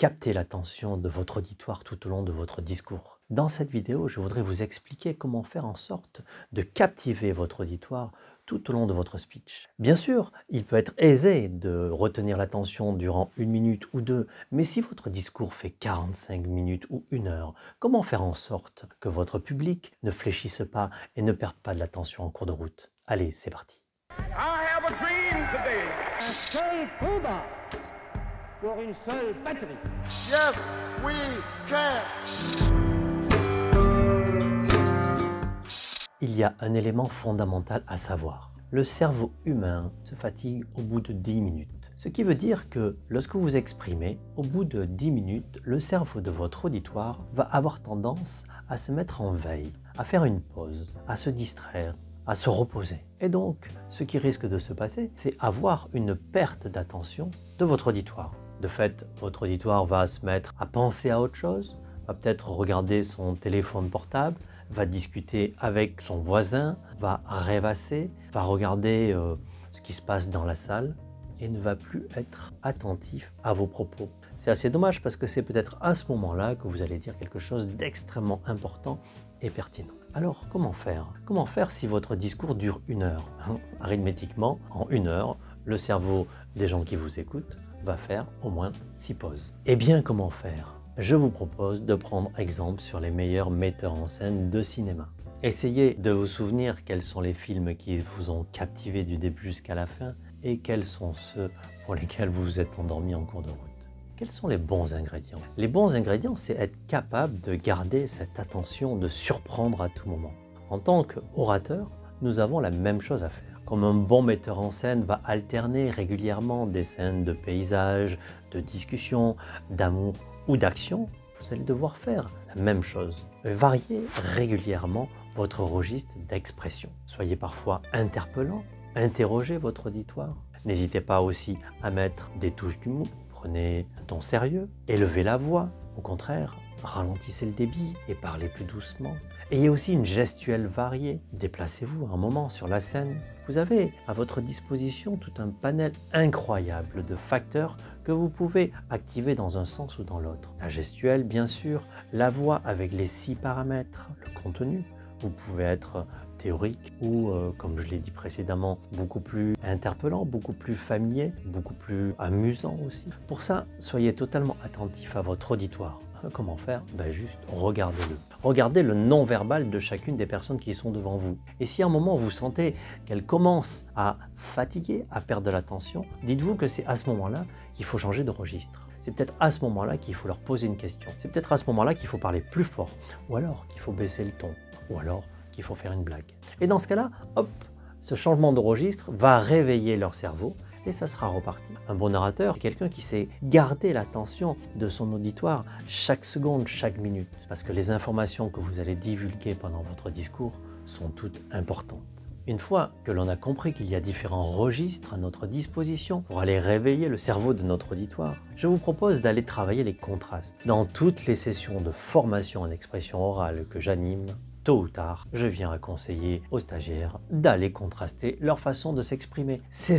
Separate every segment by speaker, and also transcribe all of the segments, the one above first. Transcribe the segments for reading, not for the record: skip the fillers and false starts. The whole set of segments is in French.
Speaker 1: capter l'attention de votre auditoire tout au long de votre discours. Dans cette vidéo, je voudrais vous expliquer comment faire en sorte de captiver votre auditoire tout au long de votre speech. Bien sûr, il peut être aisé de retenir l'attention durant 1 minute ou 2, mais si votre discours fait 45 minutes ou 1 heure, comment faire en sorte que votre public ne fléchisse pas et ne perde pas de l'attention en cours de route? Allez, c'est parti.
Speaker 2: I have a dream today.
Speaker 3: Un seul combat pour une seule patrie.
Speaker 4: Yes, we can.
Speaker 1: Il y a un élément fondamental à savoir. Le cerveau humain se fatigue au bout de 10 minutes. Ce qui veut dire que lorsque vous exprimez, au bout de 10 minutes, le cerveau de votre auditoire va avoir tendance à se mettre en veille, à faire une pause, à se distraire, à se reposer. Et donc, ce qui risque de se passer, c'est avoir une perte d'attention de votre auditoire. De fait, votre auditoire va se mettre à penser à autre chose, va peut-être regarder son téléphone portable, va discuter avec son voisin, va rêvasser, va regarder ce qui se passe dans la salle et ne va plus être attentif à vos propos. C'est assez dommage parce que c'est peut-être à ce moment-là que vous allez dire quelque chose d'extrêmement important et pertinent. Alors, comment faire? Comment faire si votre discours dure 1 heure? Arithmétiquement, en 1 heure, le cerveau des gens qui vous écoutent va faire au moins 6 pauses. Eh bien, comment faire? Je vous propose de prendre exemple sur les meilleurs metteurs en scène de cinéma. Essayez de vous souvenir quels sont les films qui vous ont captivé du début jusqu'à la fin et quels sont ceux pour lesquels vous vous êtes endormi en cours de route. Quels sont les bons ingrédients? Les bons ingrédients, c'est être capable de garder cette attention, de surprendre à tout moment. En tant qu'orateur, nous avons la même chose à faire. Comme un bon metteur en scène va alterner régulièrement des scènes de paysage, de discussion, d'amour ou d'action, vous allez devoir faire la même chose. Variez régulièrement votre registre d'expression. Soyez parfois interpellant, interrogez votre auditoire. N'hésitez pas aussi à mettre des touches d'humour. Prenez un ton sérieux, élevez la voix. Au contraire, ralentissez le débit et parlez plus doucement. Ayez aussi une gestuelle variée. Déplacez-vous un moment sur la scène. Vous avez à votre disposition tout un panel incroyable de facteurs que vous pouvez activer dans un sens ou dans l'autre. La gestuelle, bien sûr, la voix avec les 6 paramètres, le contenu. Vous pouvez être théorique ou, comme je l'ai dit précédemment, beaucoup plus interpellant, beaucoup plus familier, beaucoup plus amusant aussi. Pour ça, soyez totalement attentif à votre auditoire. Comment faire? Juste regardez-le. Regardez le non-verbal de chacune des personnes qui sont devant vous. Et si à un moment vous sentez qu'elle commence à fatiguer, à perdre de l'attention, dites-vous que c'est à ce moment-là qu'il faut changer de registre. C'est peut-être à ce moment-là qu'il faut leur poser une question. C'est peut-être à ce moment-là qu'il faut parler plus fort. Ou alors qu'il faut baisser le ton. Ou alors qu'il faut faire une blague. Et dans ce cas-là, hop, ce changement de registre va réveiller leur cerveau et ça sera reparti. Un bon narrateur, c'est quelqu'un qui sait garder l'attention de son auditoire chaque seconde, chaque minute. Parce que les informations que vous allez divulguer pendant votre discours sont toutes importantes. Une fois que l'on a compris qu'il y a différents registres à notre disposition pour aller réveiller le cerveau de notre auditoire, je vous propose d'aller travailler les contrastes. Dans toutes les sessions de formation en expression orale que j'anime, tôt ou tard, je viens à conseiller aux stagiaires d'aller contraster leur façon de s'exprimer. C'est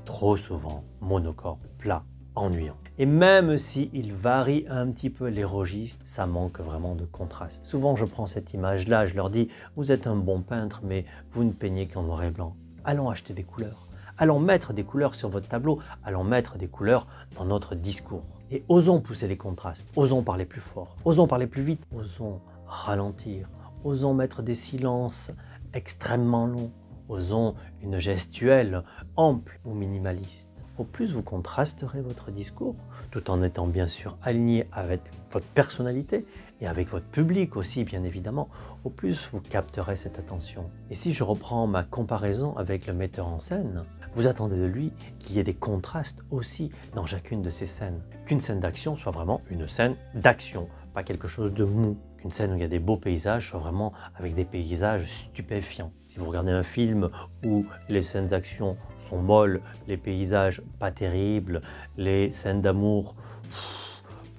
Speaker 1: trop souvent, monocorde, plat, ennuyant. Et même s'il varie un petit peu les registres, ça manque vraiment de contraste. Souvent, je prends cette image-là, je leur dis « Vous êtes un bon peintre, mais vous ne peignez qu'en noir et blanc. Allons acheter des couleurs. Allons mettre des couleurs sur votre tableau. Allons mettre des couleurs dans notre discours. Et osons pousser les contrastes. Osons parler plus fort. Osons parler plus vite. Osons ralentir. Osons mettre des silences extrêmement longs. Osons une gestuelle ample ou minimaliste. Au plus vous contrasterez votre discours, tout en étant bien sûr aligné avec votre personnalité et avec votre public aussi bien évidemment, au plus vous capterez cette attention. Et si je reprends ma comparaison avec le metteur en scène, vous attendez de lui qu'il y ait des contrastes aussi dans chacune de ces scènes. Qu'une scène d'action soit vraiment une scène d'action, pas quelque chose de mou. Qu'une scène où il y a des beaux paysages soit vraiment avec des paysages stupéfiants. Si vous regardez un film où les scènes d'action sont molles, les paysages pas terribles, les scènes d'amour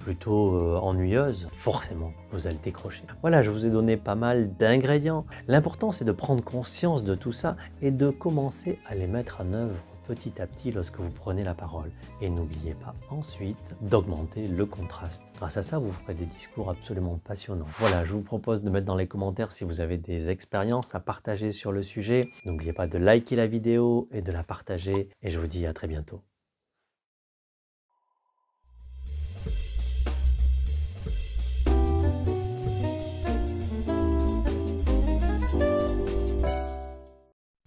Speaker 1: plutôt ennuyeuses, forcément vous allez décrocher. Voilà, je vous ai donné pas mal d'ingrédients. L'important c'est de prendre conscience de tout ça et de commencer à les mettre en œuvre petit à petit lorsque vous prenez la parole. Et n'oubliez pas ensuite d'augmenter le contraste. Grâce à ça, vous ferez des discours absolument passionnants. Voilà, je vous propose de mettre dans les commentaires si vous avez des expériences à partager sur le sujet. N'oubliez pas de liker la vidéo et de la partager. Et je vous dis à très bientôt.